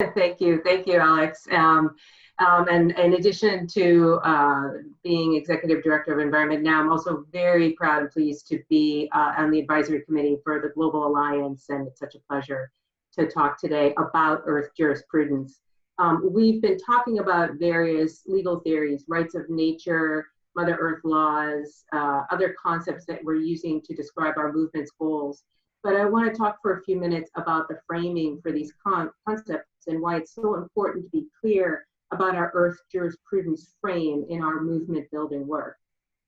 Thank you, Alex. And in addition to being Executive Director of Environment now, I'm also very proud and pleased to be on the advisory committee for the Global Alliance, and it's such a pleasure to talk today about Earth jurisprudence. We've been talking about various legal theories, rights of nature, Mother Earth laws, other concepts that we're using to describe our movement's goals. But I want to talk for a few minutes about the framing for these concepts and why it's so important to be clear about our Earth jurisprudence frame in our movement building work.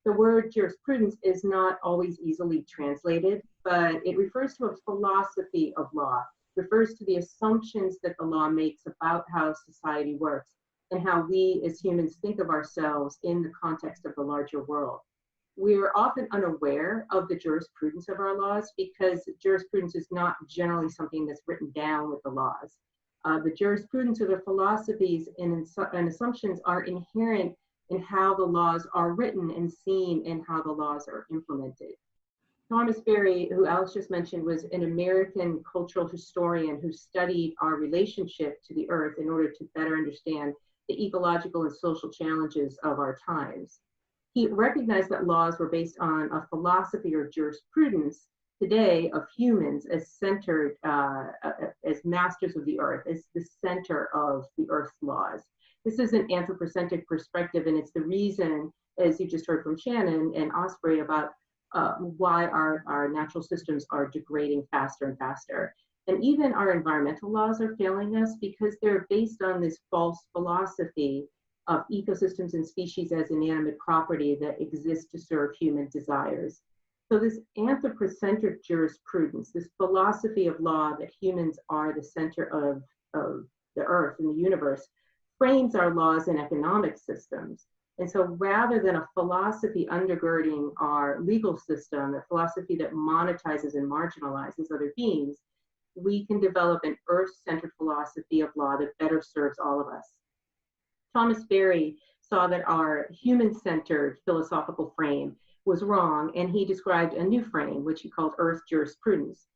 The word jurisprudence is not always easily translated, but it refers to a philosophy of law, refers to the assumptions that the law makes about how society works and how we as humans think of ourselves in the context of the larger world. We're often unaware of the jurisprudence of our laws because jurisprudence is not generally something that's written down with the laws. The jurisprudence or the philosophies and assumptions are inherent in how the laws are written and seen and how the laws are implemented. Thomas Berry, who Alex just mentioned, was an American cultural historian who studied our relationship to the earth in order to better understand the ecological and social challenges of our times. He recognized that laws were based on a philosophy or jurisprudence today of humans as centered, as masters of the earth, as the center of the earth's laws. This is an anthropocentric perspective, and it's the reason, as you just heard from Shannon and Osprey, about why our natural systems are degrading faster and faster. And even our environmental laws are failing us because they're based on this false philosophy of ecosystems and species as inanimate property that exist to serve human desires. So this anthropocentric jurisprudence, this philosophy of law that humans are the center of the earth and the universe, frames our laws and economic systems. And so rather than a philosophy undergirding our legal system, a philosophy that monetizes and marginalizes other beings, we can develop an earth-centered philosophy of law that better serves all of us. Thomas Berry saw that our human-centered philosophical frame was wrong, and he described a new frame, which he called Earth jurisprudence.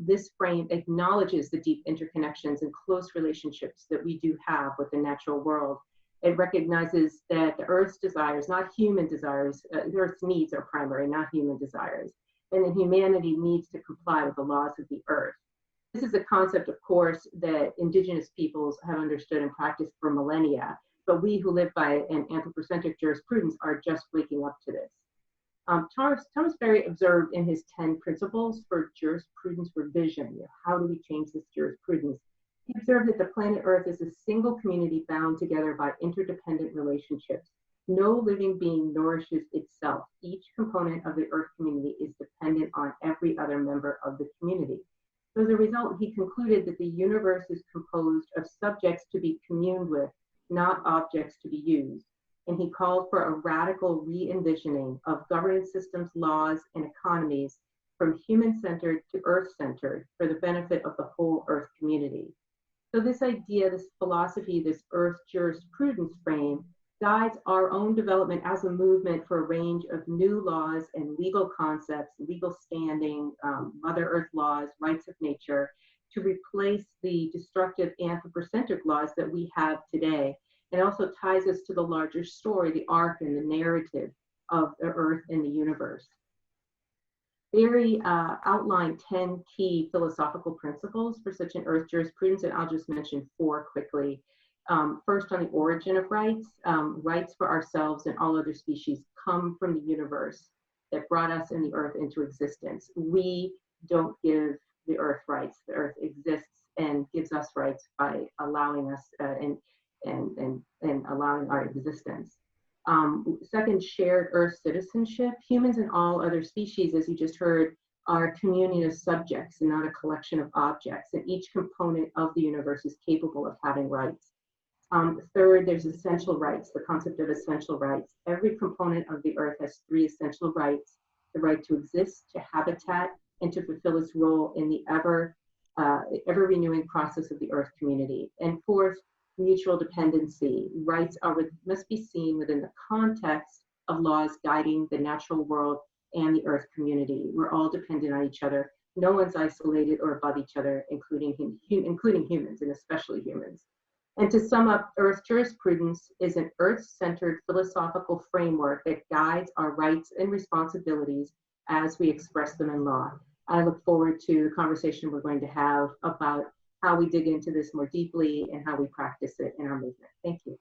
This frame acknowledges the deep interconnections and close relationships that we do have with the natural world. It recognizes that the Earth's desires, not human desires, the Earth's needs are primary, not human desires, and that humanity needs to comply with the laws of the Earth. This is a concept, of course, that indigenous peoples have understood and practiced for millennia, but we who live by an anthropocentric jurisprudence are just waking up to this. Thomas Berry observed in his 10 principles for jurisprudence revision, how do we change this jurisprudence? He observed that the planet Earth is a single community bound together by interdependent relationships. No living being nourishes itself. Each component of the Earth community is dependent on every other member of the community. So as a result, he concluded that the universe is composed of subjects to be communed with, not objects to be used. And he called for a radical re-envisioning of governance systems, laws, and economies from human-centered to earth-centered for the benefit of the whole Earth community. So this idea, this philosophy, this Earth jurisprudence frame guides our own development as a movement for a range of new laws and legal concepts, legal standing, Mother Earth laws, rights of nature, to replace the destructive anthropocentric laws that we have today. It also ties us to the larger story, the arc and the narrative of the Earth and the universe. Berry outlined 10 key philosophical principles for such an Earth jurisprudence, and I'll just mention 4 quickly. First, on the origin of rights. Rights for ourselves and all other species come from the universe that brought us and the Earth into existence. We don't give the Earth rights. The Earth exists and gives us rights by allowing us and allowing our existence. Second, shared Earth citizenship. Humans and all other species, as you just heard, are a communion of subjects and not a collection of objects, and each component of the universe is capable of having rights. Third, there's essential rights, the concept of essential rights. Every component of the Earth has 3 essential rights: the right to exist, to habitat, and to fulfill its role in the ever renewing process of the Earth community. And fourth, mutual dependency. Rights must be seen within the context of laws guiding the natural world and the Earth community. We're all dependent on each other. No one's isolated or above each other, including humans, and especially humans. And to sum up, Earth jurisprudence is an Earth-centered philosophical framework that guides our rights and responsibilities as we express them in law. I look forward to the conversation we're going to have about how we dig into this more deeply and how we practice it in our movement. Thank you.